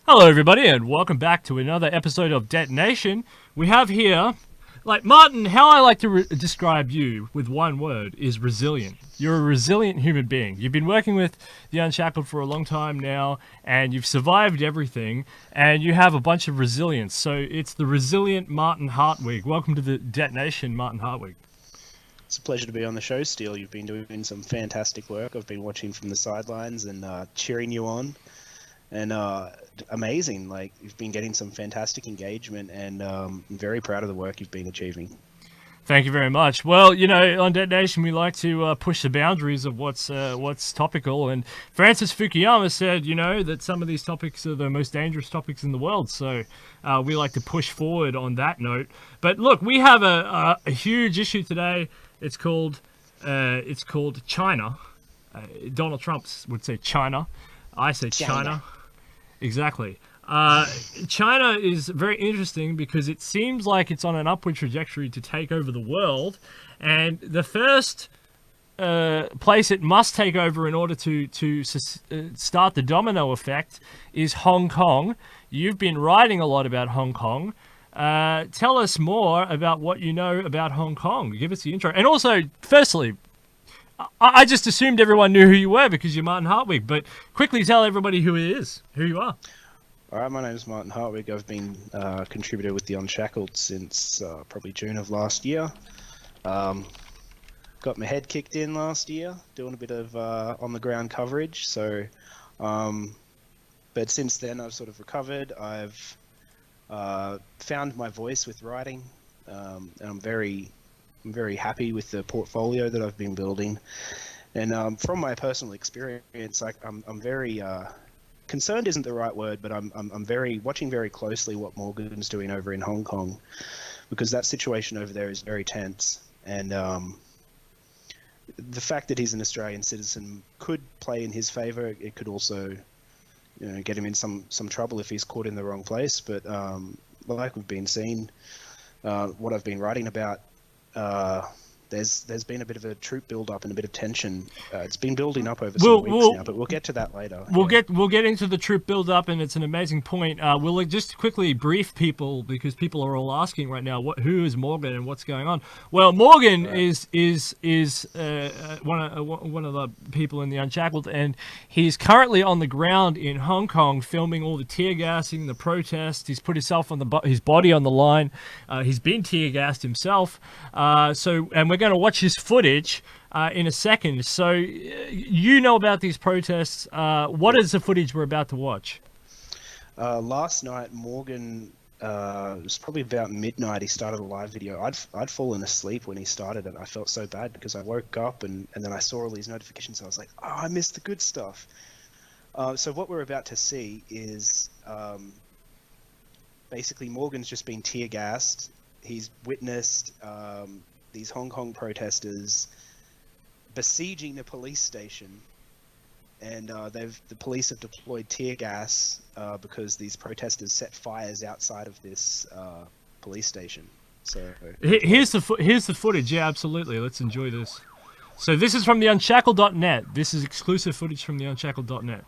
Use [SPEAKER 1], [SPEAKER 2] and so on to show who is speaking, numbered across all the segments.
[SPEAKER 1] Hello, everybody, and welcome back to another episode of Detonation. We have here, Martin, how I like to describe you with one word is resilient. You're a resilient human being. You've been working with the Unshackled for a long time now, and you've survived everything, and you have a bunch of resilience. So it's the resilient Martin Hartwig. Welcome to the Detonation, Martin Hartwig.
[SPEAKER 2] It's a pleasure to be on the show, Steele. You've been doing some fantastic work. I've been watching from the sidelines and cheering you on. And amazing, you've been getting some fantastic engagement, and I'm very proud of the work you've been achieving.
[SPEAKER 1] Thank you very much. Well, on Detonation, we like to push the boundaries of what's topical. And Francis Fukuyama said, that some of these topics are the most dangerous topics in the world. So we like to push forward on that note. But look, we have a huge issue today. It's called China. Donald Trump would say China. I say China. Exactly. China is very interesting because it seems like it's on an upward trajectory to take over the world, and the first place it must take over in order to start the domino effect is Hong Kong. You've been writing a lot about Hong Kong. Tell us more about what you know about Hong Kong. Give us the intro. And also, firstly, I just assumed everyone knew who you were because you're Martin Hartwig, but quickly tell everybody who you are.
[SPEAKER 2] All right, my name is Martin Hartwig. I've been a contributor with the Unshackled since probably June of last year. Got my head kicked in last year, doing a bit of on-the-ground coverage. So, but since then I've sort of recovered. I've found my voice with writing, and I'm very happy with the portfolio that I've been building. And from my personal experience, I'm very concerned isn't the right word, but I'm very watching very closely what Morgan's doing over in Hong Kong, because that situation over there is very tense. And the fact that he's an Australian citizen could play in his favor. It could also, get him in some trouble if he's caught in the wrong place. But like we've been seeing, what I've been writing about, there's been a bit of a troop build up and a bit of tension. It's been building up over some weeks now, but we'll get to that later.
[SPEAKER 1] We'll get into the troop build up, and it's an amazing point. We'll just quickly brief people because people are all asking right now who is Morgan and what's going on. Well, Morgan is one of the people in the Unshackled, and he's currently on the ground in Hong Kong filming all the tear gassing, the protests. He's put himself on his body on the line. He's been tear gassed himself. And we're going to watch his footage in a second. So you know about these protests. What is the footage we're about to watch?
[SPEAKER 2] Last night, Morgan, it was probably about midnight, he started a live video. I'd fallen asleep when he started it. I felt so bad because I woke up and then I saw all these notifications. I was like, oh, I missed the good stuff. So what we're about to see is basically Morgan's just been tear gassed. He's witnessed these Hong Kong protesters besieging the police station, and the police have deployed tear gas because these protesters set fires outside of this police station. So
[SPEAKER 1] here's the footage. Yeah, absolutely. Let's enjoy this. So this is from the Unshackled.net. This is exclusive footage from the Unshackled.net.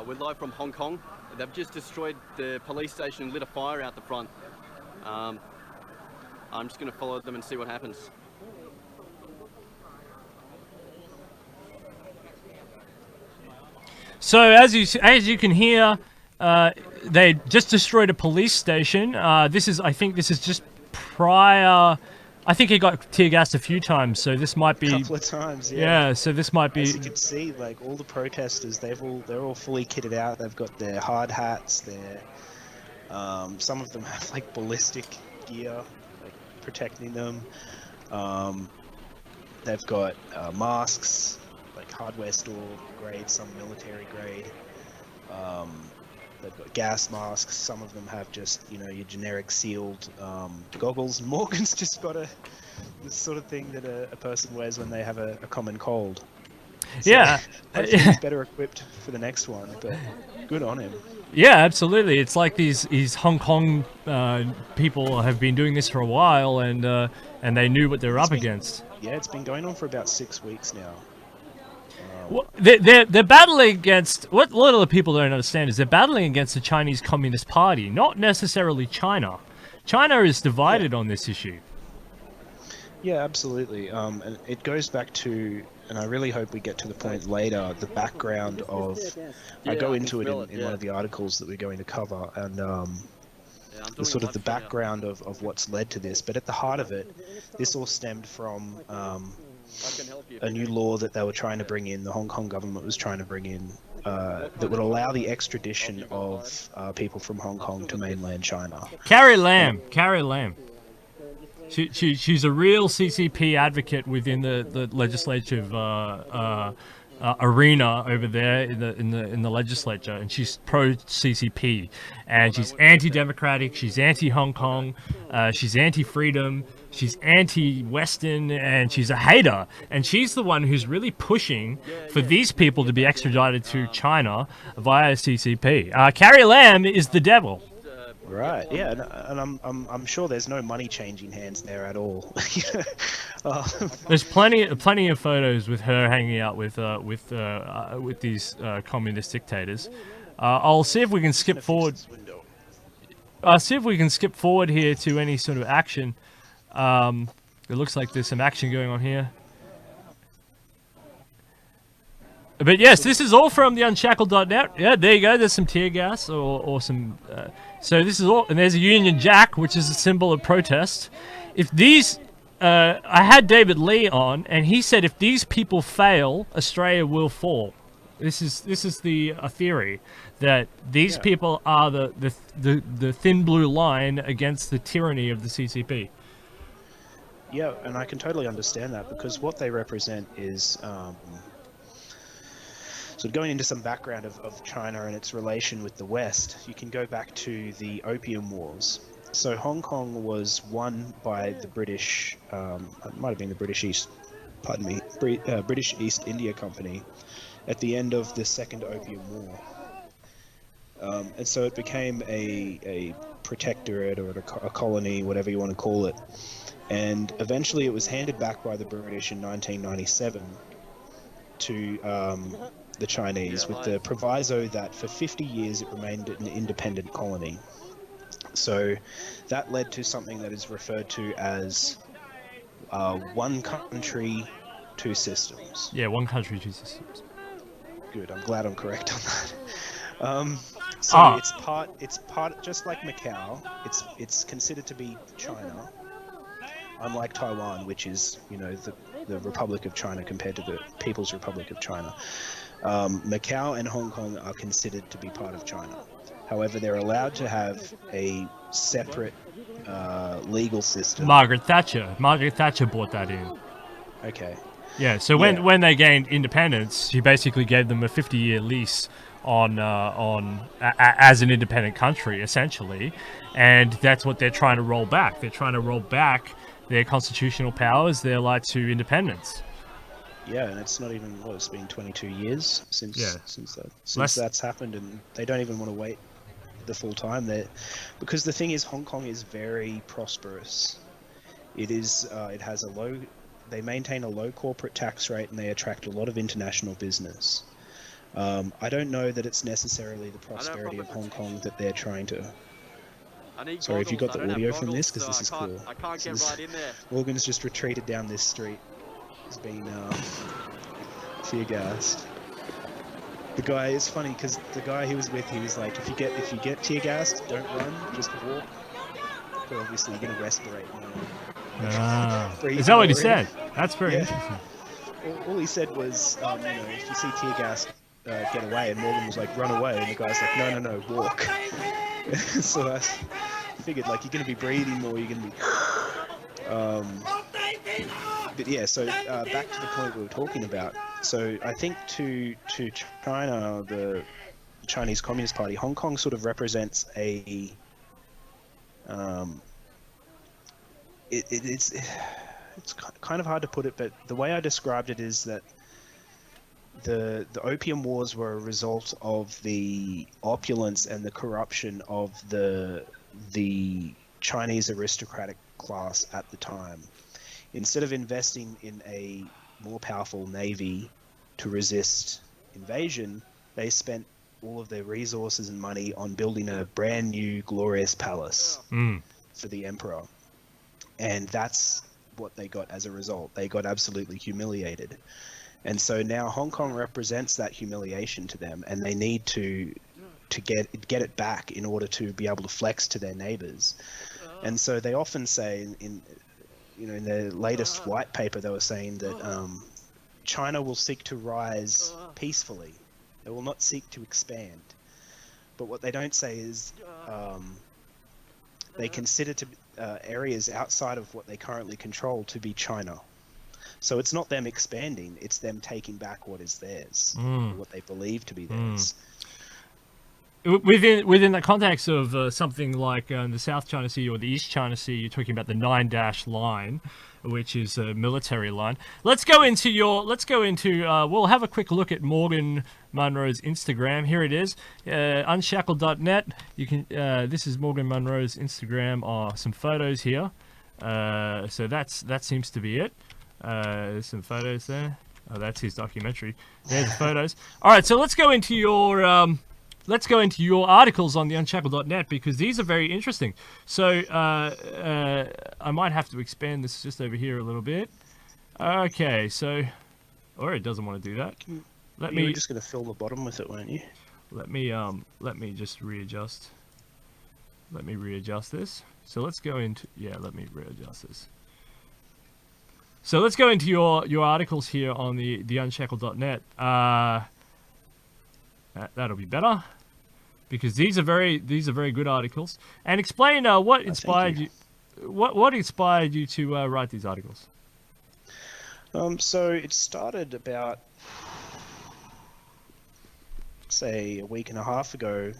[SPEAKER 3] We're live from Hong Kong. They've just destroyed the police station and lit a fire out the front. I'm just going to follow them and see what happens.
[SPEAKER 1] So as you can hear, they just destroyed a police station. I think this is just prior. I think he got tear gassed a few times, so this might be
[SPEAKER 2] a couple of times. Yeah.
[SPEAKER 1] So this might be.
[SPEAKER 2] As you can see, all the protesters, they're all fully kitted out. They've got their hard hats. Some of them have ballistic gear, protecting them. They've got masks, hardware store grade, some military grade. They've got gas masks. Some of them have just, your generic sealed goggles. Morgan's just got this sort of thing that a person wears when they have a common cold. So
[SPEAKER 1] Yeah.
[SPEAKER 2] hopefully he's better equipped for the next one, but good on him.
[SPEAKER 1] Yeah, absolutely. It's like these Hong Kong people have been doing this for a while, and they knew what they were up against.
[SPEAKER 2] Yeah, it's been going on for about 6 weeks now.
[SPEAKER 1] Well, they're battling against what a lot of the people don't understand is they're battling against the Chinese Communist Party, not necessarily China. China is divided on this issue.
[SPEAKER 2] Yeah, absolutely. And it goes back to, and I really hope we get to the point later, the background of. I go into it in one of the articles that we're going to cover, and the sort of the background of what's led to this. But at the heart of it, this all stemmed from a new law that they were trying to bring in. The Hong Kong government was trying to bring in that would allow the extradition of people from Hong Kong to mainland China.
[SPEAKER 1] Carrie Lam. She's a real CCP advocate within the legislative arena over there in the legislature, and she's pro CCP, and she's anti-democratic, she's anti-Hong Kong, she's anti-freedom, she's anti-Western, and she's a hater, and she's the one who's really pushing for these people to be extradited to China via CCP. Carrie Lam is the devil.
[SPEAKER 2] Right. Yeah, and I'm sure there's no money changing hands there at all.
[SPEAKER 1] There's plenty of photos with her hanging out with these communist dictators. I'll see if we can skip forward. I'll see if we can skip forward here to any sort of action. It looks like there's some action going on here. But yes, this is all from the unshackled.net. Yeah, there you go. There's some tear gas or some. So this is all, and there's a Union Jack, which is a symbol of protest. If these, I had David Lee on, and he said if these people fail, Australia will fall. This is the theory that these people are the thin blue line against the tyranny of the CCP.
[SPEAKER 2] Yeah, and I can totally understand that, because what they represent is. So going into some background of China and its relation with the West, you can go back to the Opium Wars. So Hong Kong was won by the British, it might have been the British East India Company at the end of the Second Opium War. And so it became a protectorate or a colony, whatever you want to call it. And eventually it was handed back by the British in 1997 to the Chinese, with the proviso that for 50 years it remained an independent colony. So that led to something that is referred to as one country, two systems.
[SPEAKER 1] Yeah, one country, two systems.
[SPEAKER 2] Good, I'm glad I'm correct on that. It's part, just like Macau, it's considered to be China, unlike Taiwan, which is, the Republic of China compared to the People's Republic of China. Macau and Hong Kong are considered to be part of China. However, they're allowed to have a separate legal system.
[SPEAKER 1] Margaret Thatcher brought that in.
[SPEAKER 2] Okay.
[SPEAKER 1] Yeah, so when they gained independence, she basically gave them a 50-year lease on as an independent country, essentially, and that's what they're trying to roll back. They're trying to roll back their constitutional powers, their right to independence.
[SPEAKER 2] Yeah, and it's not even, it's been 22 years since that's happened, and they don't even want to wait the full time there, because the thing is, Hong Kong is very prosperous. They maintain a low corporate tax rate, and they attract a lot of international business. I don't know that it's necessarily the prosperity of Hong Kong that they're trying to. Sorry, if you got the audio from this, because this is cool.
[SPEAKER 3] I can't get right in there.
[SPEAKER 2] Morgan's just retreated down this street. He's been tear gassed. The guy is funny, because the guy he was with, he was like, if you get tear gassed, don't run, just walk. But obviously you're gonna respirate.
[SPEAKER 1] Is that what he said? That's very interesting.
[SPEAKER 2] All he said was, if you see tear gas, get away. And Morgan was like, run away. And the guy's like, no, walk. So I figured, like, you're going to be breathing more, you're going to be... but yeah, so back to the point we were talking about. So I think to China, the Chinese Communist Party, Hong Kong sort of represents a... It's kind of hard to put it, but the way I described it is that the Opium Wars were a result of the opulence and the corruption of the Chinese aristocratic class at the time. Instead of investing in a more powerful navy to resist invasion, they spent all of their resources and money on building a brand new glorious palace for the emperor. And that's what they got as a result. They got absolutely humiliated. And so now Hong Kong represents that humiliation to them, and they need to get it back in order to be able to flex to their neighbors. And so they often say in their latest white paper, they were saying that China will seek to rise peacefully. They will not seek to expand. But what they don't say is they consider areas outside of what they currently control to be China. So it's not them expanding, it's them taking back what is theirs, what they believe to be theirs.
[SPEAKER 1] Within the context of something like the South China Sea or the East China Sea, you're talking about the 9-dash line, which is a military line. We'll have a quick look at Morgan Munro's Instagram. Here it is, unshackled.net. You can. This is Morgan Munro's Instagram. Some photos here. So that seems to be it. There's some photos there. Oh, that's his documentary. There's the photos. All right, so let's go into your articles on the unshackled.net, because these are very interesting. So I might have to expand this just over here a little bit. Okay, so, or it doesn't want to do that.
[SPEAKER 2] You were just going to fill the bottom with it, weren't you?
[SPEAKER 1] Let me just readjust. Let me readjust this. So let's go into, let me readjust this. So let's go into your articles here on the unshackled.net. That'll be better, because these are very good articles. And explain what inspired you. What inspired you to write these articles?
[SPEAKER 2] So it started about, say, a week and a half ago.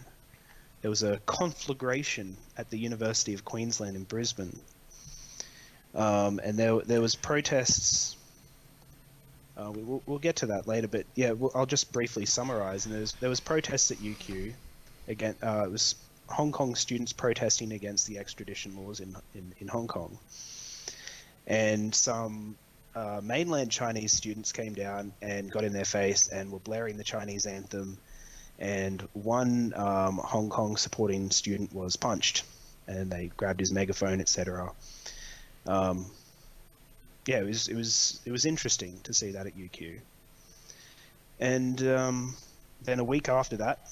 [SPEAKER 2] There was a conflagration at the University of Queensland in Brisbane, and there was protests. We'll get to that later, but yeah, I'll just briefly summarize. And there was protests at UQ. Again, it was Hong Kong students protesting against the extradition laws in Hong Kong, and some mainland Chinese students came down and got in their face and were blaring the Chinese anthem. And one Hong Kong supporting student was punched, and they grabbed his megaphone, etc. Yeah, it was interesting to see that at UQ. And then a week after that,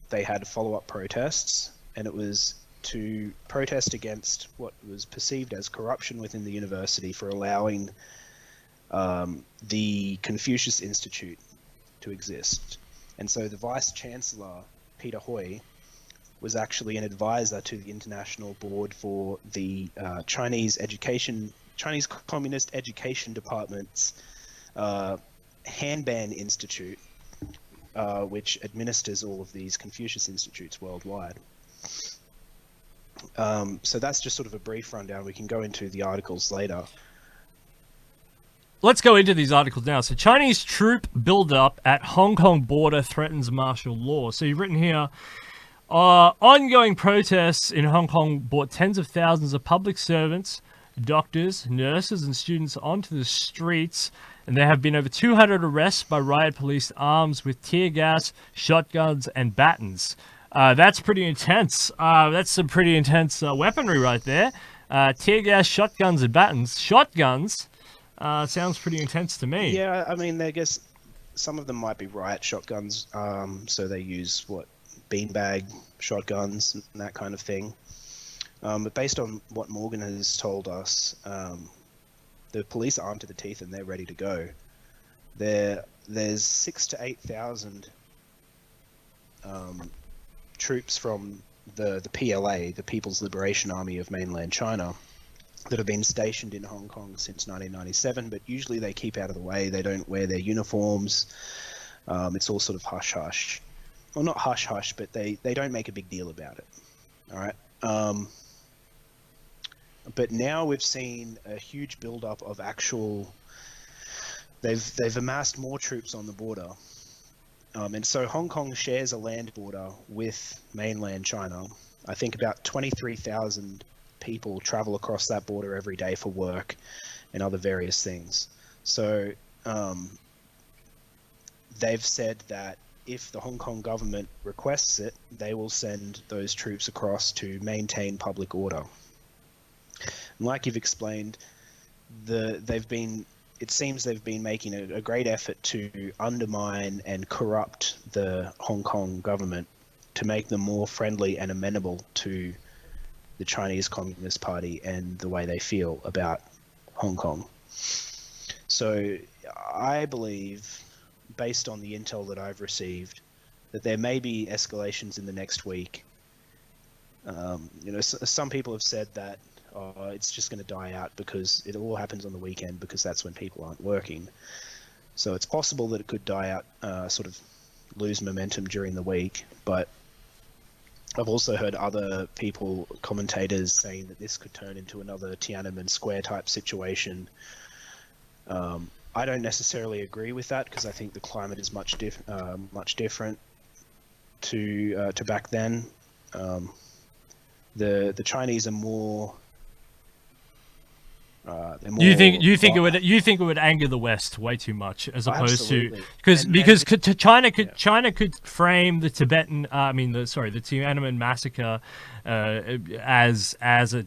[SPEAKER 2] they had follow-up protests, and it was to protest against what was perceived as corruption within the university for allowing the Confucius Institute to exist. And so the Vice Chancellor, Peter Hui, was actually an advisor to the International Board for the Chinese Communist Education Department's Hanban Institute, which administers all of these Confucius Institutes worldwide. So that's just sort of a brief rundown. We can go into the articles later.
[SPEAKER 1] Let's go into these articles now. So Chinese troop build-up at Hong Kong border threatens martial law. So you've written here, ongoing protests in Hong Kong brought tens of thousands of public servants, doctors, nurses, and students onto the streets, and there have been over 200 arrests by riot police armed with tear gas, shotguns, and batons. That's pretty intense. That's some pretty intense weaponry right there. Tear gas, shotguns, and batons. Shotguns sounds pretty intense to me.
[SPEAKER 2] Yeah, I mean, I guess some of them might be riot shotguns, so they use beanbag shotguns and that kind of thing. But based on what Morgan has told us, the police are armed to the teeth and they're ready to go. There's 6,000 to 8,000 troops from the PLA, the People's Liberation Army of mainland China, that have been stationed in Hong Kong since 1997, but usually they keep out of the way. They don't wear their uniforms. It's all sort of hush-hush. Well, not hush-hush, but they don't make a big deal about it. All right. But now we've seen a huge build-up of actual they've amassed more troops on the border, and so Hong Kong shares a land border with mainland China. I think about 23,000 people travel across that border every day for work and other various things. So they've said that if the Hong Kong government requests it, they will send those troops across to maintain public order. And like you've explained, it seems they've been making a great effort to undermine and corrupt the Hong Kong government to make them more friendly and amenable to the Chinese Communist Party and the way they feel about Hong Kong. So I believe, based on the intel that I've received, that there may be escalations in the next week. Some people have said that it's just going to die out because it all happens on the weekend because that's when people aren't working. So it's possible that it could die out, sort of lose momentum during the week. But I've also heard other people, commentators, saying that this could turn into another Tiananmen Square type situation. I don't necessarily agree with that because I think the climate is much different to back then. The Chinese are more. You think
[SPEAKER 1] it would anger the West way too much as opposed
[SPEAKER 2] absolutely.
[SPEAKER 1] to China could frame the Tiananmen massacre as a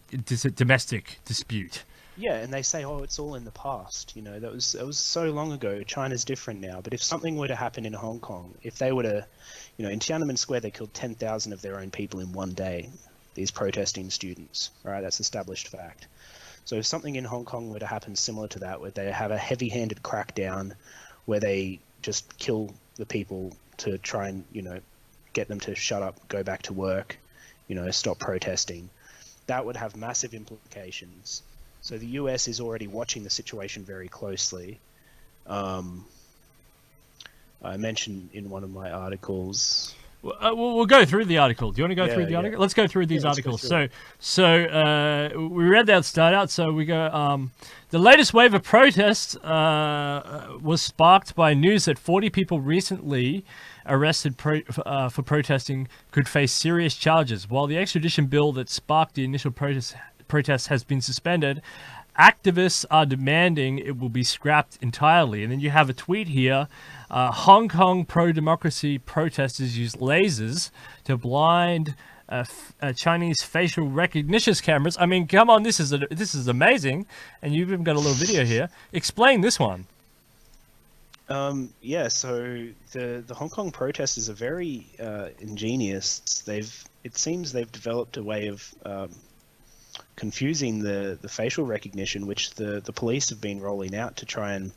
[SPEAKER 1] domestic dispute.
[SPEAKER 2] Yeah, and they say, oh, it's all in the past. That was so long ago. China's different now. But if something were to happen in Hong Kong, if they were to, in Tiananmen Square, they killed 10,000 of their own people in one day. These protesting students, right? That's established fact. So if something in Hong Kong were to happen similar to that, where they have a heavy-handed crackdown, where they just kill the people to try and, get them to shut up, go back to work, stop protesting, that would have massive implications. So the US is already watching the situation very closely. I mentioned in one of my articles.
[SPEAKER 1] We'll go through the article. Do you want to go through the article? Let's go through these articles. So we read that start out. So we go. The latest wave of protests was sparked by news that 40 people recently arrested for protesting could face serious charges. While the extradition bill that sparked the initial protests has been suspended, activists are demanding it will be scrapped entirely. And then you have a tweet here. Hong Kong pro-democracy protesters use lasers to blind Chinese facial recognition cameras. I mean, come on, this is amazing. And you've even got a little video here. Explain this one.
[SPEAKER 2] So the Hong Kong protesters are very ingenious. It seems they've developed a way of confusing the facial recognition, which the police have been rolling out to try and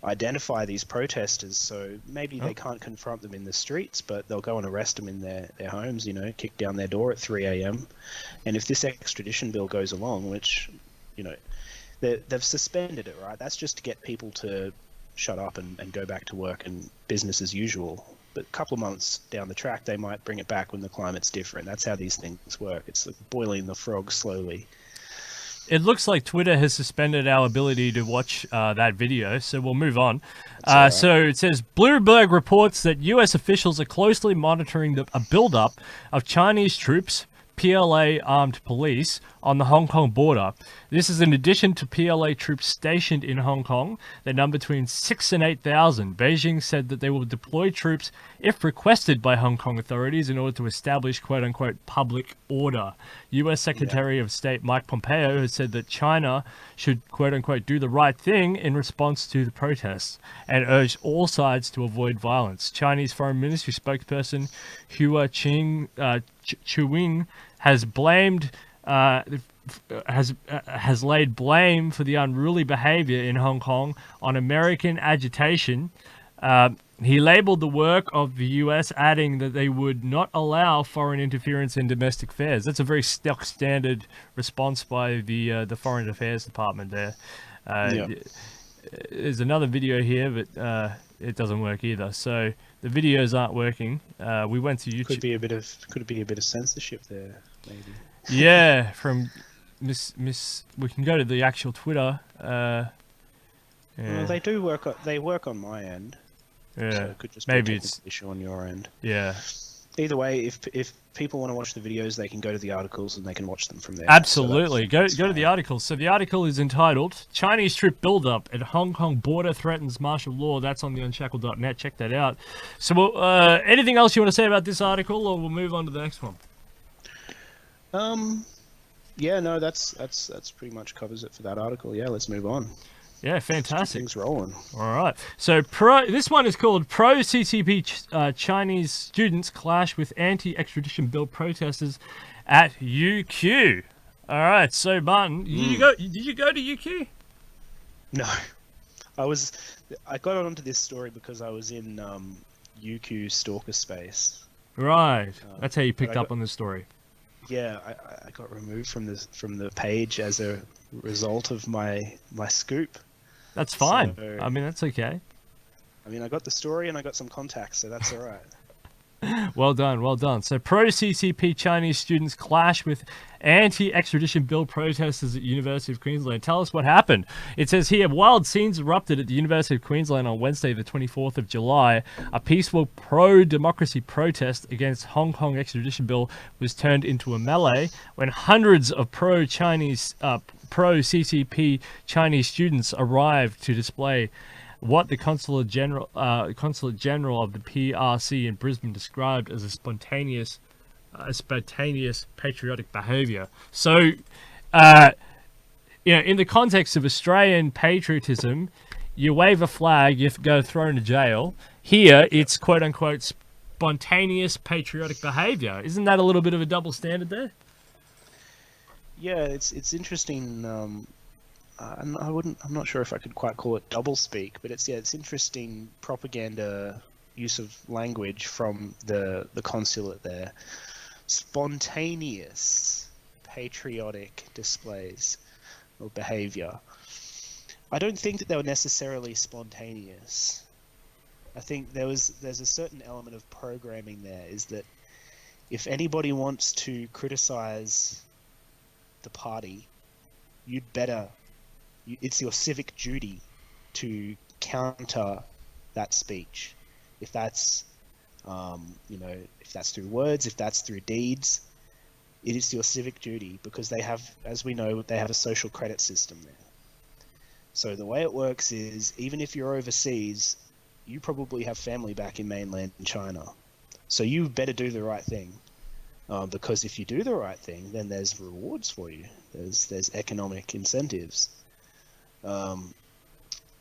[SPEAKER 2] identify these protesters. So maybe they can't confront them in the streets, but they'll go and arrest them in their homes, kick down their door at 3 a.m. And if this extradition bill goes along, which, they've suspended it, right? That's just to get people to shut up and go back to work and business as usual. But a couple of months down the track, they might bring it back when the climate's different. That's how these things work. It's like boiling the frog slowly.
[SPEAKER 1] It looks like Twitter has suspended our ability to watch that video, so we'll move on.
[SPEAKER 2] Right.
[SPEAKER 1] So it says, Bloomberg reports that U.S. officials are closely monitoring a buildup of Chinese troops, PLA armed police, on the Hong Kong border. This is in addition to PLA troops stationed in Hong Kong. They number between 6,000 and 8,000. Beijing said that they will deploy troops if requested by Hong Kong authorities in order to establish quote-unquote public order. U.S. Secretary of State Mike Pompeo has said that China should quote-unquote do the right thing in response to the protests and urged all sides to avoid violence. Chinese Foreign Ministry spokesperson Hua Chunying has blamed has laid blame for the unruly behavior in Hong Kong on American agitation. He labeled the work of the U.S., adding that they would not allow foreign interference in domestic affairs. That's a very stock standard response by the Foreign Affairs Department there. There's another video here, but it doesn't work either. So the videos aren't working. We went to YouTube.
[SPEAKER 2] Could be a bit of censorship there, maybe.
[SPEAKER 1] Yeah, from Miss. We can go to the actual Twitter. Yeah.
[SPEAKER 2] They do work. They work on my end. So
[SPEAKER 1] Yeah.
[SPEAKER 2] it could just be
[SPEAKER 1] Maybe
[SPEAKER 2] a
[SPEAKER 1] it's
[SPEAKER 2] technical issue on your end.
[SPEAKER 1] yeah.
[SPEAKER 2] Either way, if people want to watch the videos, they can go to the articles and they can watch them from there.
[SPEAKER 1] Absolutely.
[SPEAKER 2] So
[SPEAKER 1] Go
[SPEAKER 2] that's
[SPEAKER 1] to the
[SPEAKER 2] fine.
[SPEAKER 1] article. So the article is entitled "Chinese Troop Buildup at Hong Kong Border Threatens Martial Law." That's on the unshackled.net. Check that out. So, anything else you want to say about this article, or we'll move on to the next one?
[SPEAKER 2] Yeah, no, that's pretty much covers it for that article. Yeah, let's move on.
[SPEAKER 1] Yeah,
[SPEAKER 2] Let's keep
[SPEAKER 1] fantastic.
[SPEAKER 2] things rolling.
[SPEAKER 1] All right. So this one is called Pro-CCP Chinese Students Clash with Anti-Extradition Bill Protesters at UQ. All right. So Martin, did you go to UQ?
[SPEAKER 2] No, I got onto this story because I was in UQ Stalker Space.
[SPEAKER 1] Right. That's how you
[SPEAKER 2] but
[SPEAKER 1] picked
[SPEAKER 2] I
[SPEAKER 1] up
[SPEAKER 2] got-
[SPEAKER 1] on this story.
[SPEAKER 2] Yeah, I got removed from the page as a result of my scoop.
[SPEAKER 1] That's fine.
[SPEAKER 2] So-
[SPEAKER 1] I mean, that's okay.
[SPEAKER 2] I mean, I got the story and I got some contacts, so that's all right.
[SPEAKER 1] Well done, well done. So pro-CCP Chinese students clash with anti-extradition bill protesters at University of Queensland. Tell us what happened. It says here, wild scenes erupted at the University of Queensland on Wednesday, the 24th of July. A peaceful pro-democracy protest against Hong Kong Extradition Bill was turned into a melee when hundreds of pro-CCP Chinese students arrived to display what the Consulate-General of the PRC in Brisbane described as a spontaneous patriotic behaviour. So, in the context of Australian patriotism, you wave a flag, you go thrown to jail. Here, it's quote unquote spontaneous patriotic behaviour. Isn't that a little bit of a double standard there?
[SPEAKER 2] Yeah, it's interesting. I'm not sure if I could quite call it double speak, but it's interesting propaganda use of language from the consulate there. Spontaneous patriotic displays or behavior. I don't think that they were necessarily spontaneous. I think there's a certain element of programming there, is that if anybody wants to criticize the party, it's your civic duty to counter that speech. If that's, if that's through words, if that's through deeds, it is your civic duty, because they have, as we know, they have a social credit system there. So the way it works is, even if you're overseas, you probably have family back in mainland China. So you better do the right thing. Because if you do the right thing, then there's rewards for you. There's economic incentives.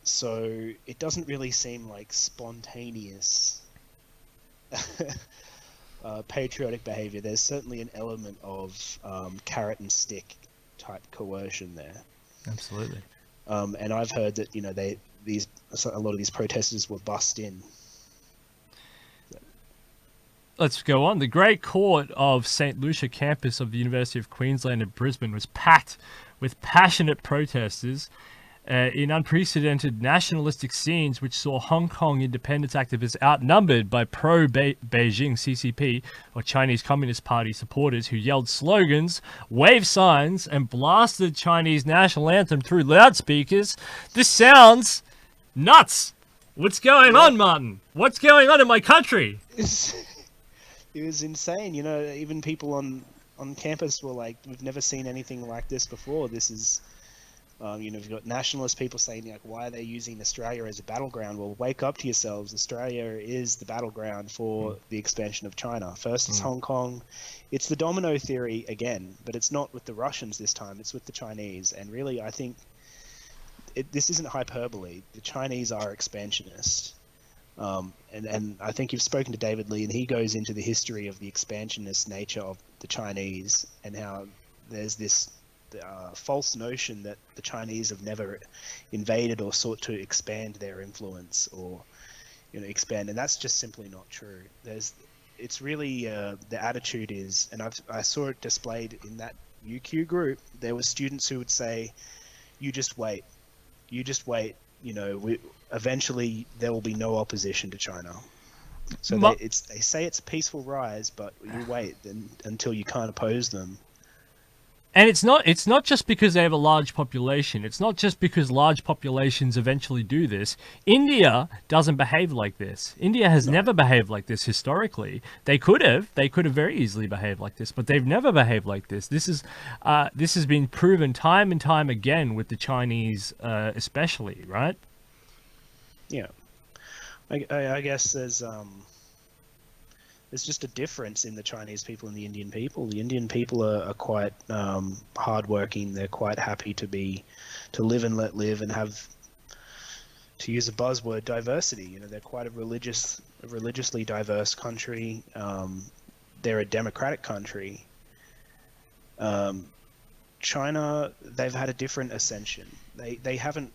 [SPEAKER 2] So it doesn't really seem like spontaneous patriotic behavior. There's certainly an element of carrot and stick type coercion there.
[SPEAKER 1] Absolutely.
[SPEAKER 2] And I've heard that a lot of these protesters were bussed in.
[SPEAKER 1] Let's go on. The Great Court of St. Lucia campus of the University of Queensland in Brisbane was packed with passionate protesters in unprecedented nationalistic scenes, which saw Hong Kong independence activists outnumbered by pro-Beijing CCP or Chinese Communist Party supporters who yelled slogans, waved signs, and blasted Chinese national anthem through loudspeakers. This sounds nuts. What's going on, Martin? What's going on in my country?
[SPEAKER 2] It was insane. Even people on campus were like, we've never seen anything like this before. This is, you've got nationalist people saying, like, why are they using Australia as a battleground? Well, wake up to yourselves. Australia is the battleground for the expansion of China. First it's Hong Kong. It's the domino theory again, but it's not with the Russians this time. It's with the Chinese. And really, I think this isn't hyperbole. The Chinese are expansionist. And I think you've spoken to David Lee, and he goes into the history of the expansionist nature of the Chinese and how there's this false notion that the Chinese have never invaded or sought to expand their influence or expand, and that's just simply not true. It's really the attitude is, and I saw it displayed in that UQ group. There were students who would say, "You just wait, eventually there will be no opposition to China." So they say it's a peaceful rise, but you wait until you can't oppose them.
[SPEAKER 1] And it's not just because they have a large population. It's not just because large populations eventually do this. India doesn't behave like this. India has never behaved like this historically. They could have very easily behaved like this, but they've never behaved like this. This has been proven time and time again with the Chinese, especially, right?
[SPEAKER 2] Yeah, I guess there's just a difference in the Chinese people and the Indian people. The Indian people are quite hardworking. They're quite happy to live and let live and have, to use a buzzword, diversity. You know, they're quite a religiously diverse country. They're a democratic country. China, they've had a different ascension. They haven't.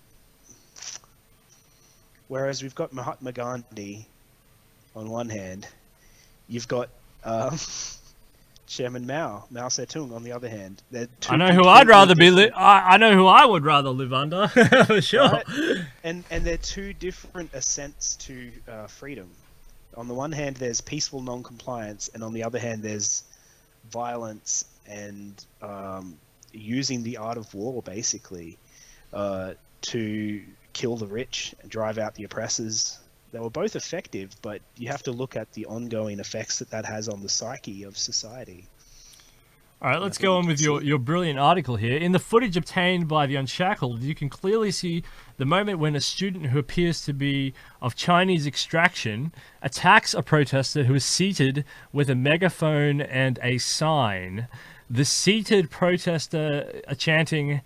[SPEAKER 2] Whereas we've got Mahatma Gandhi on one hand. You've got Chairman Mao Zedong on the other hand.
[SPEAKER 1] I know who I'd rather be. I know who I would rather live under for sure.
[SPEAKER 2] Right? And they're two different ascents to freedom. On the one hand, there's peaceful non-compliance, and on the other hand, there's violence and using the art of war, basically, to kill the rich and drive out the oppressors. They were both effective, but you have to look at the ongoing effects that has on the psyche of society.
[SPEAKER 1] All right, let's go on with your brilliant article here. In the footage obtained by the Unshackled, you can clearly see the moment when a student who appears to be of Chinese extraction attacks a protester who is seated with a megaphone and a sign. The seated protester chanting,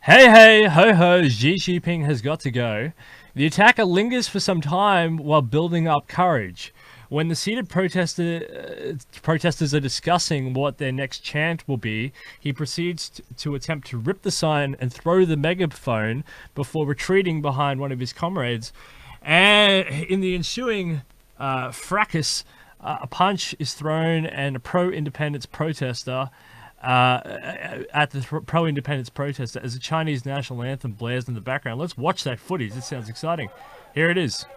[SPEAKER 1] "Hey, hey, ho, ho, Xi Jinping has got to go." The attacker lingers for some time while building up courage. When the seated protesters are discussing what their next chant will be, he proceeds to attempt to rip the sign and throw the megaphone before retreating behind one of his comrades. And in the ensuing fracas, a punch is thrown and a pro-independence protester at the pro-independence protester as the Chinese national anthem blares in the background. Let's watch that footage. It sounds exciting. Here it is.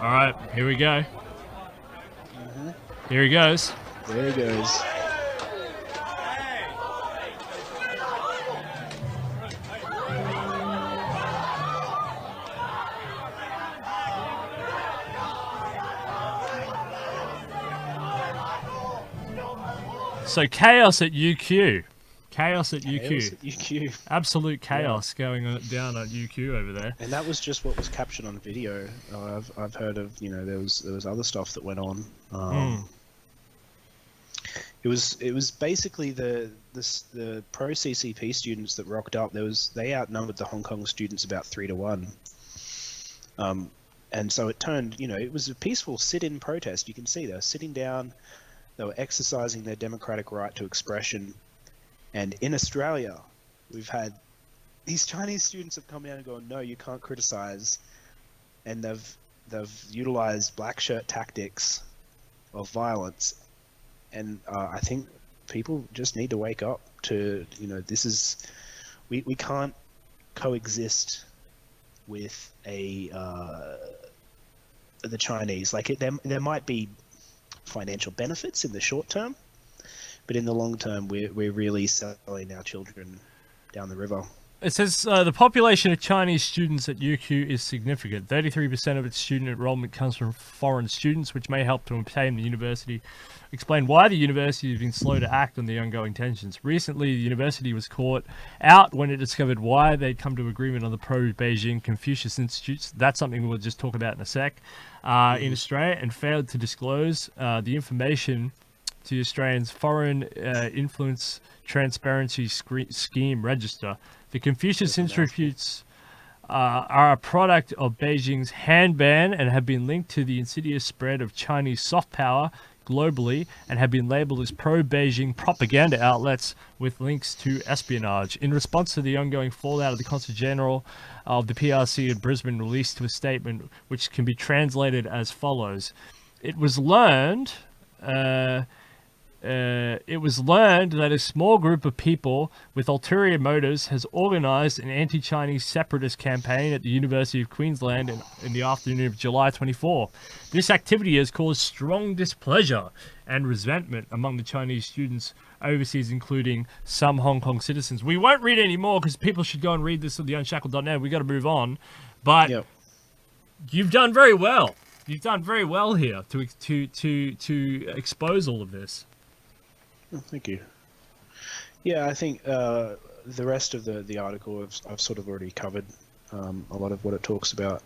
[SPEAKER 1] All right, here we go. Here he goes.
[SPEAKER 2] There he goes.
[SPEAKER 1] So chaos at UQ. Chaos at UQ.
[SPEAKER 2] Chaos at UQ.
[SPEAKER 1] Absolute chaos going down at UQ over there.
[SPEAKER 2] And that was just what was captured on video. I've heard of, you know, there was other stuff that went on. It was basically the pro-CCP students that rocked up. They outnumbered the Hong Kong students about 3-1. And so it turned, you know, it was a peaceful sit-in protest. You can see they were sitting down, they were exercising their democratic right to expression. And in Australia, we've had these Chinese students have come down and gone, no, you can't criticize. And they've utilized black shirt tactics of violence. And I think people just need to wake up to, you know, this is, we can't coexist with the Chinese. Like there might be financial benefits in the short term, but in the long term, we're really selling our children down the river.
[SPEAKER 1] It says the population of Chinese students at UQ is significant. 33% of its student enrollment comes from foreign students, which may help to obtain the university. Explain why the university has been slow to act on the ongoing tensions. Recently, the university was caught out when it discovered why they'd come to agreement on the pro-Beijing Confucius Institutes. That's something we'll just talk about in a sec. In Australia, and failed to disclose the information to Australians' Foreign Influence Transparency Scheme Register. The Confucius Institutes are a product of Beijing's hand ban and have been linked to the insidious spread of Chinese soft power, globally and have been labelled as pro-Beijing propaganda outlets with links to espionage. In response to the ongoing fallout of the Consulate-General of the PRC in Brisbane released a statement which can be translated as follows. It was learned that a small group of people with ulterior motives has organised an anti-Chinese separatist campaign at the University of Queensland in the afternoon of July 24. This activity has caused strong displeasure and resentment among the Chinese students overseas, including some Hong Kong citizens. We won't read any more because people should go and read this at theunshackled.net. We've got to move on. But you've done very well. You've done very well here to expose all of this.
[SPEAKER 2] Oh, thank you. Yeah, I think the rest of the article I've sort of already covered a lot of what it talks about.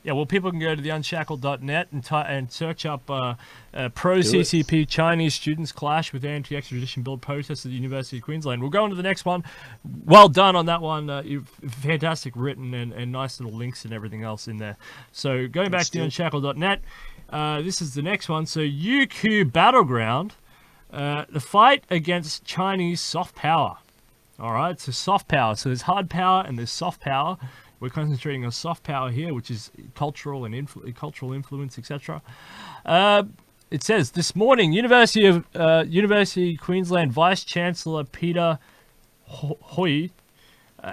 [SPEAKER 1] Yeah, well, people can go to theunshackled.net and search up Pro-CCP Chinese students clash with anti-extradition bill protests at the University of Queensland. We'll go on to the next one. Well done on that one. You've fantastic written and nice little links and everything else in there. So going back to theunshackled.net, this is the next one. So UQ Battleground. The fight against Chinese soft power. All right, so soft power. So there's hard power and there's soft power. We're concentrating on soft power here, which is cultural and cultural influence, etc. It says this morning, University of Queensland Vice Chancellor Peter Hoy,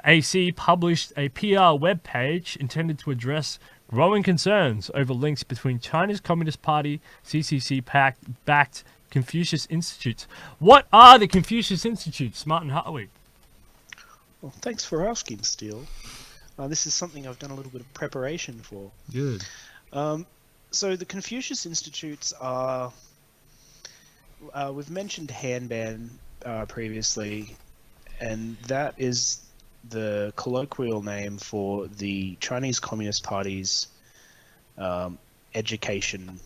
[SPEAKER 1] AC, published a PR webpage intended to address growing concerns over links between China's Communist Party, CCC-backed Confucius Institutes. What are the Confucius Institutes, Martin Hartwig?
[SPEAKER 2] Well, thanks for asking, Steele. This is something I've done a little bit of preparation for.
[SPEAKER 1] Good.
[SPEAKER 2] So the Confucius Institutes are, we've mentioned Hanban previously, and that is the colloquial name for the Chinese Communist Party's education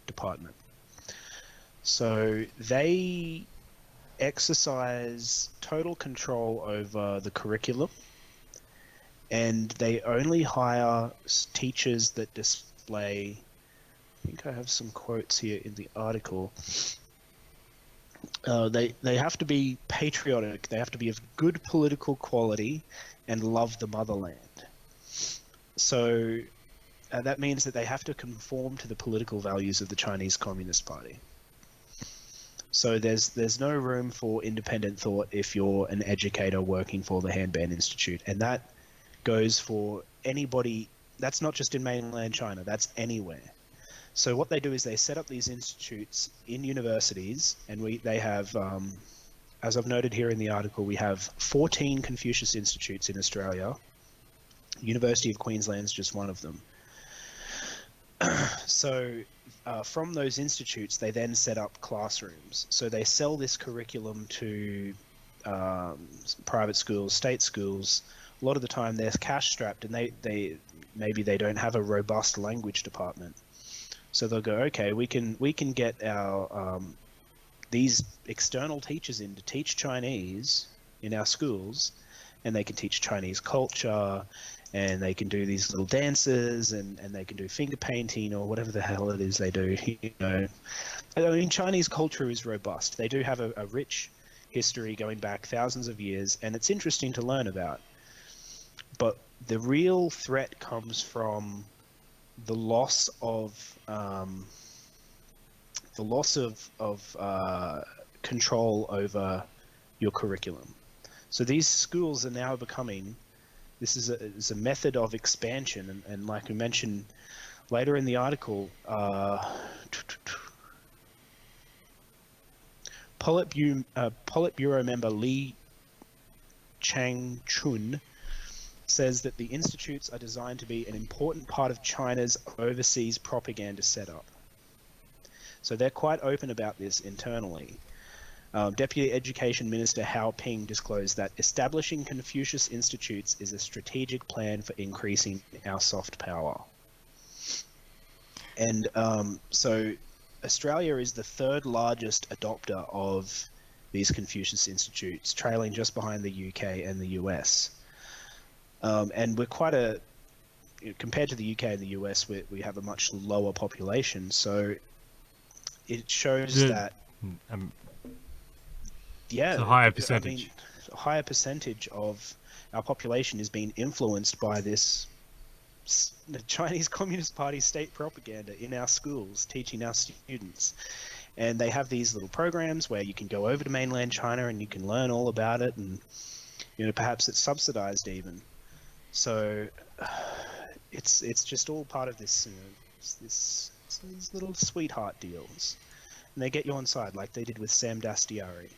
[SPEAKER 2] department. So they exercise total control over the curriculum, and they only hire teachers that display, I think I have some quotes here in the article, they have to be patriotic, they have to be of good political quality and love the motherland. So that means that they have to conform to the political values of the Chinese Communist Party. So there's no room for independent thought if you're an educator working for the Hanban Institute, and that goes for anybody. That's not just in mainland China, that's anywhere. So what they do is they set up these institutes in universities, and they have, as I've noted here in the article, we have 14 Confucius Institutes in Australia. University of Queensland is just one of them. So from those institutes, they then set up classrooms. So they sell this curriculum to private schools, state schools. A lot of the time they're cash strapped, and maybe they don't have a robust language department. So they'll go, okay, we can get our these external teachers in to teach Chinese in our schools, and they can teach Chinese culture, and they can do these little dances, and they can do finger painting or whatever the hell it is they do. You know, I mean, Chinese culture is robust. They do have a rich history going back thousands of years, and it's interesting to learn about. But the real threat comes from the loss of control over your curriculum. So these schools are now becoming, this is a method of expansion, and like we mentioned later in the article, Politburo member Li Chang-chun says that the institutes are designed to be an important part of China's overseas propaganda setup. So they're quite open about this internally. Deputy Education Minister Hao Ping disclosed that establishing Confucius Institutes is a strategic plan for increasing our soft power. And so Australia is the third largest adopter of these Confucius Institutes, trailing just behind the UK and the US. And we're quite compared to the UK and the US, we have a much lower population. So it shows
[SPEAKER 1] The-
[SPEAKER 2] that
[SPEAKER 1] Um,
[SPEAKER 2] yeah,
[SPEAKER 1] it's a higher
[SPEAKER 2] I
[SPEAKER 1] percentage.
[SPEAKER 2] mean, a higher percentage of our population is being influenced by this the Chinese Communist Party state propaganda in our schools, teaching our students. And they have these little programs where you can go over to mainland China and you can learn all about it, and perhaps it's subsidized even. So it's just all part of this, these little sweetheart deals, and they get you on side like they did with Sam Dastiari.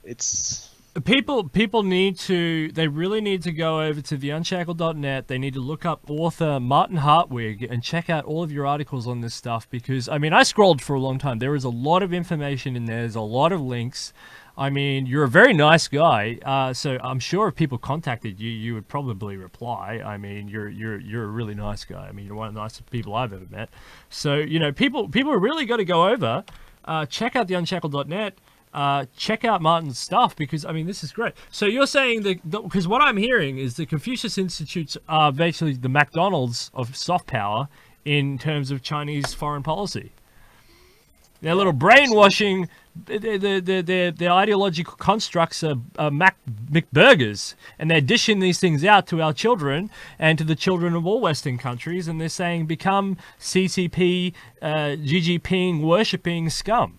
[SPEAKER 2] It's
[SPEAKER 1] People they really need to go over to theunshackled.net. They need to look up author Martin Hartwig and check out all of your articles on this stuff, because I mean, I scrolled for a long time. There is a lot of information in there. There's a lot of links. I mean, you're a very nice guy, so I'm sure if people contacted you, you would probably reply. I mean, you're a really nice guy. I mean, you're one of the nicest people I've ever met. So people are really got to go over, check out theunshackled.net. Check out Martin's stuff, because I mean, this is great. So you're saying that, because what I'm hearing is the Confucius Institutes are basically the McDonald's of soft power in terms of Chinese foreign policy. Their little brainwashing, their ideological constructs are McBurgers, and they're dishing these things out to our children and to the children of all Western countries, and they're saying become CCP, Xi Jinping worshipping scum.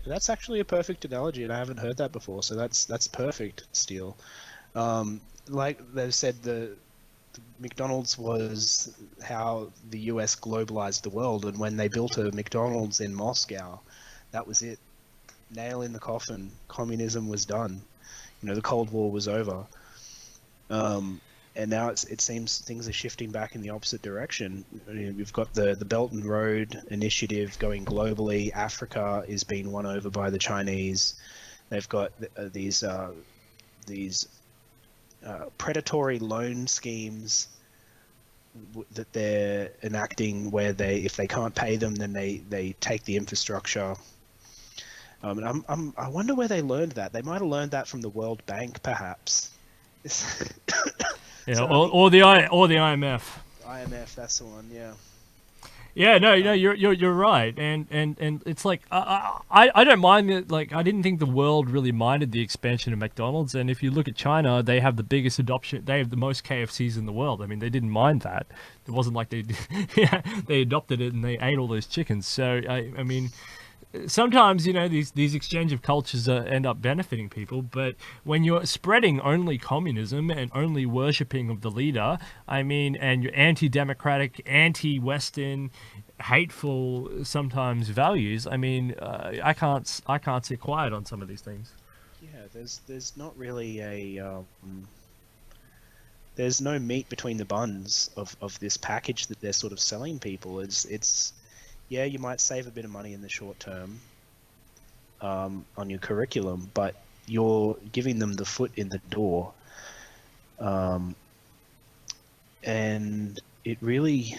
[SPEAKER 2] That's actually a perfect analogy, and I haven't heard that before. So that's perfect, Steele. Like they've said, the McDonald's was how the US globalized the world, and when they built a McDonald's in Moscow, that was it. Nail in the coffin. Communism was done. The Cold War was over. And now it seems things are shifting back in the opposite direction. We've got the Belt and Road Initiative going globally. Africa is being won over by the Chinese. They've got these predatory loan schemes that they're enacting, where if they can't pay them, then they take the infrastructure. And I wonder where they learned that. They might have learned that from the World Bank, perhaps.
[SPEAKER 1] Yeah,
[SPEAKER 2] So,
[SPEAKER 1] or the IMF.
[SPEAKER 2] IMF, that's the one, yeah.
[SPEAKER 1] Yeah, no, you're right, and it's like I don't mind it. Like, I didn't think the world really minded the expansion of McDonald's, and if you look at China, they have the biggest adoption. They have the most KFCs in the world. I mean, they didn't mind that. It wasn't like they they adopted it and they ate all those chickens. So I mean, sometimes these exchange of cultures end up benefiting people, but when you're spreading only communism and only worshipping of the leader, I mean, and you're anti-democratic, anti-Western, hateful sometimes values, I mean, I can't sit quiet on some of these things.
[SPEAKER 2] Yeah, there's not really there's no meat between the buns of this package that they're sort of selling people. It's yeah, you might save a bit of money in the short term on your curriculum, but you're giving them the foot in the door, and it really.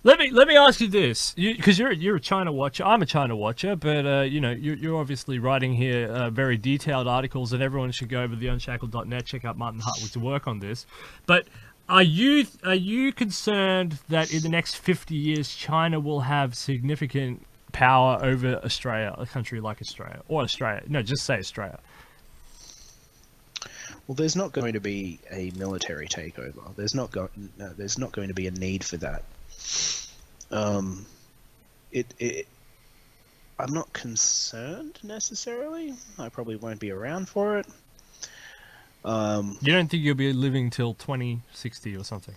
[SPEAKER 1] Let me ask you this, because you're a China watcher. I'm a China watcher, but you're obviously writing here very detailed articles, and everyone should go over to theunshackled.net, check out Martin Hartwig to work on this. But are you concerned that in the next 50 years China will have significant power over Australia, a country like Australia, or Australia? No, just say Australia.
[SPEAKER 2] Well, there's not going to be a military takeover. There's not going to be a need for that. I'm not concerned necessarily. I probably won't be around for it.
[SPEAKER 1] You don't think you'll be living till 2060 or something?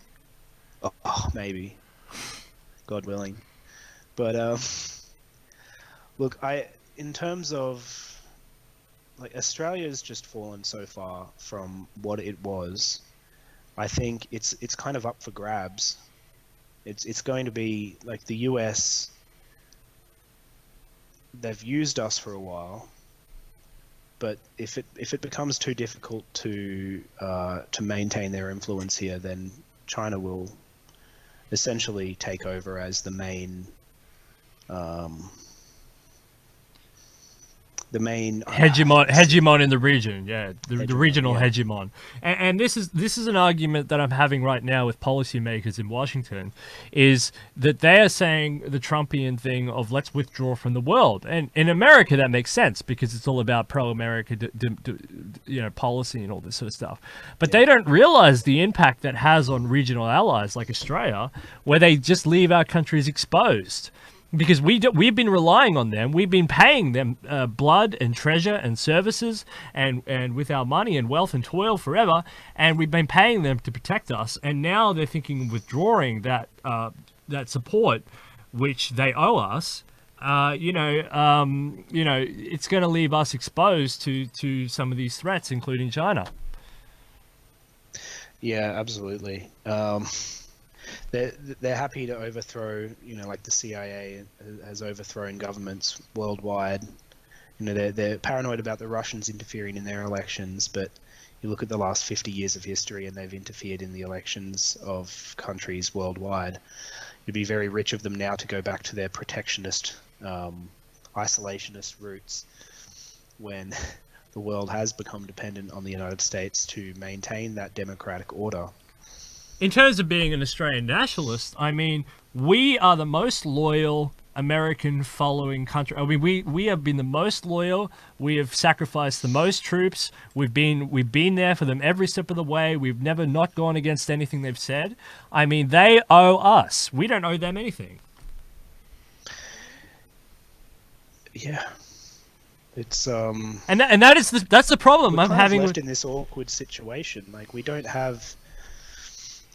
[SPEAKER 2] Oh, maybe, God willing. But look, in terms of like, Australia's just fallen so far from what it was. I think it's kind of up for grabs. It's going to be like the US. They've used us for a while, but if it becomes too difficult to maintain their influence here, then China will essentially take over as the main the main
[SPEAKER 1] hegemon in the region, the regional
[SPEAKER 2] yeah.
[SPEAKER 1] hegemon, and this is an argument that I'm having right now with policymakers in Washington, is that they are saying the Trumpian thing of let's withdraw from the world, and in America that makes sense because it's all about pro-America, policy and all this sort of stuff, but they don't realize the impact that has on regional allies like Australia, where they just leave our countries exposed. Because we've been relying on them, we've been paying them blood and treasure and services and with our money and wealth and toil forever, and we've been paying them to protect us. And now they're thinking of withdrawing that support, which they owe us. It's going to leave us exposed to some of these threats, including China.
[SPEAKER 2] Yeah, absolutely. They're happy to overthrow, like the CIA has overthrown governments worldwide. They're paranoid about the Russians interfering in their elections, but you look at the last 50 years of history and they've interfered in the elections of countries worldwide. It'd be very rich of them now to go back to their protectionist, isolationist roots when the world has become dependent on the United States to maintain that democratic order.
[SPEAKER 1] In terms of being an Australian nationalist, I mean, we are the most loyal American following country. I mean, we have been the most loyal. We have sacrificed the most troops. We've been there for them every step of the way. We've never not gone against anything they've said. I mean, they owe us. We don't owe them anything.
[SPEAKER 2] Yeah. It's
[SPEAKER 1] and that's the problem I'm having
[SPEAKER 2] left in this awkward situation. Like, we don't have.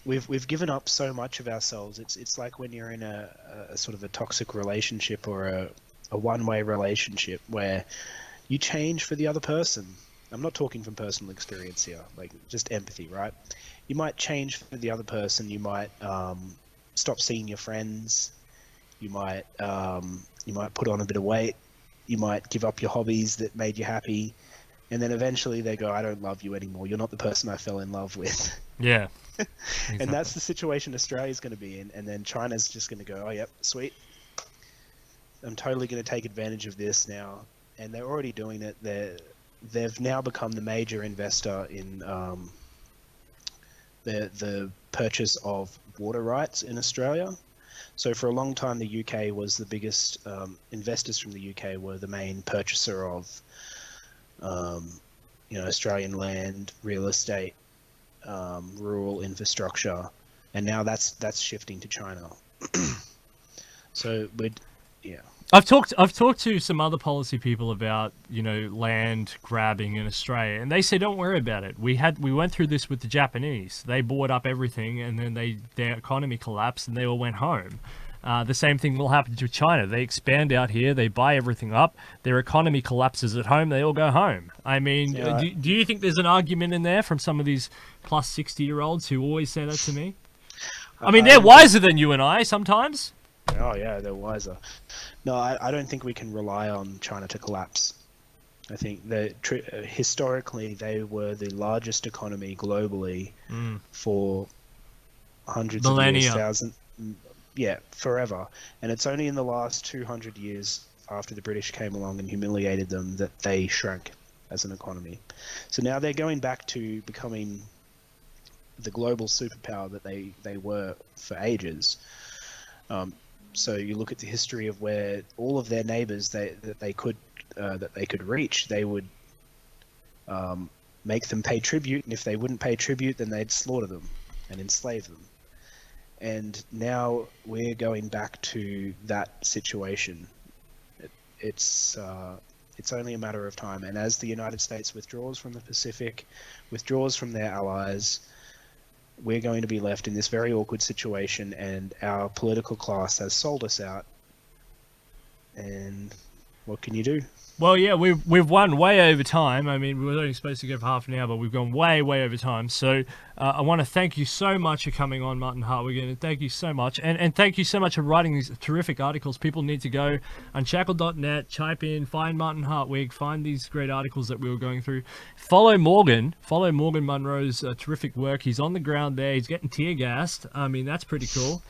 [SPEAKER 2] We've given up so much of ourselves. It's like when you're in a sort of a toxic relationship or a one-way relationship where you change for the other person. I'm not talking from personal experience here, like just empathy, right? You might change for the other person. You might stop seeing your friends. You might put on a bit of weight. You might give up your hobbies that made you happy. And then eventually they go, I don't love you anymore. You're not the person I fell in love with.
[SPEAKER 1] Yeah. Exactly.
[SPEAKER 2] And that's the situation Australia's going to be in. And then China's just going to go, oh, yep, sweet. I'm totally going to take advantage of this now. And they're already doing it. They've now become the major investor in the purchase of water rights in Australia. So for a long time, the UK was the biggest, investors from the UK were the main purchaser of Australian land, real estate, rural infrastructure, and now that's shifting to China. So I've
[SPEAKER 1] talked to some other policy people about land grabbing in Australia, and they say don't worry about it. We went through this with the Japanese. They bought up everything, and then their economy collapsed, and they all went home. The same thing will happen to China. They expand out here, they buy everything up, their economy collapses at home, they all go home. I mean, do you think there's an argument in there from some of these plus 60-year-olds who always say that to me? I mean, they're wiser than you and I sometimes.
[SPEAKER 2] Oh, yeah, they're wiser. No, I don't think we can rely on China to collapse. I think that historically they were the largest economy globally for hundreds of years, thousands. Yeah, forever. And it's only in the last 200 years after the British came along and humiliated them that they shrank as an economy. So now they're going back to becoming the global superpower that they were for ages. So you look at the history of where all of their neighbors that they could reach, they would make them pay tribute, and if they wouldn't pay tribute, then they'd slaughter them and enslave them. And now we're going back to that situation. It's only a matter of time. And as the United States withdraws from the Pacific, withdraws from their allies, we're going to be left in this very awkward situation, and our political class has sold us out. And what can you do?
[SPEAKER 1] Well, yeah, we've won way over time. I mean, we were only supposed to go for half an hour, but we've gone way over time. So I want to thank you so much for coming on, Martin Hartwig, and thank you so much. And thank you so much for writing these terrific articles. People need to go on shackle.net, type in, find Martin Hartwig, find these great articles that we were going through. Follow Morgan Munro's terrific work. He's on the ground there. He's getting tear gassed. I mean, that's pretty cool.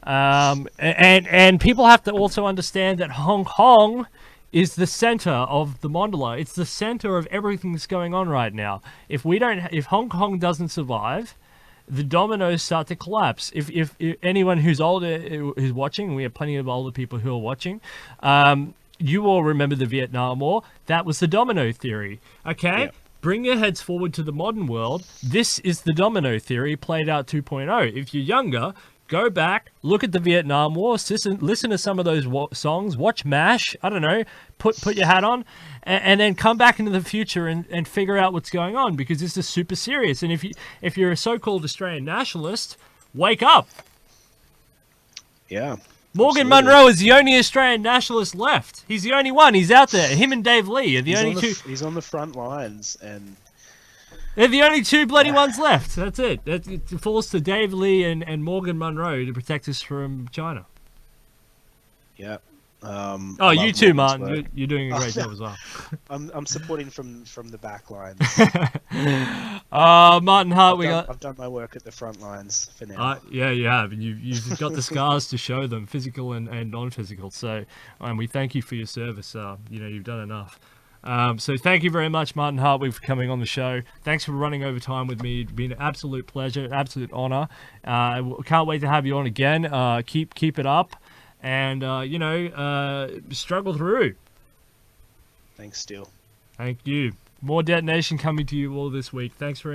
[SPEAKER 1] And people have to also understand that Hong Kong is the center of the mandala. It's the center of everything that's going on right now. If Hong Kong doesn't survive, the dominoes start to collapse. If anyone who's older who's watching, we have plenty of older people who are watching, you all remember the Vietnam War. That was the domino theory. Okay?
[SPEAKER 2] Yeah.
[SPEAKER 1] Bring your heads forward to the modern world. This is the domino theory played out 2.0. If you're younger, go back, look at the Vietnam War, listen to some of those songs, watch MASH, I don't know, put your hat on, and then come back into the future and figure out what's going on, because this is super serious. And if you're a so-called Australian nationalist, wake up.
[SPEAKER 2] Yeah.
[SPEAKER 1] Morgan
[SPEAKER 2] Absolutely.
[SPEAKER 1] Monroe is the only Australian nationalist left. He's the only one. He's out there. Him and Dave Lee are the only two.
[SPEAKER 2] He's on the front lines, and
[SPEAKER 1] They're the only two bloody ones left. That's it. It falls to Dave Lee and Morgan Monroe to protect us from China.
[SPEAKER 2] yeah.
[SPEAKER 1] Oh, you too, Martin. You're doing a great job as well.
[SPEAKER 2] I'm supporting from the back lines.
[SPEAKER 1] Martin Hartwig.
[SPEAKER 2] I've done my work at the front lines for now.
[SPEAKER 1] Yeah, you have. You've got the scars to show them, physical and non-physical. So, and we thank you for your service. You've done enough. So thank you very much, Martin Hartwig, for coming on the show. Thanks for running over time with me. It's been an absolute pleasure, an absolute honor. Can't wait to have you on again. Keep it up, and struggle through.
[SPEAKER 2] Thanks, Steele.
[SPEAKER 1] Thank you. More detonation coming to you all this week. Thanks very much.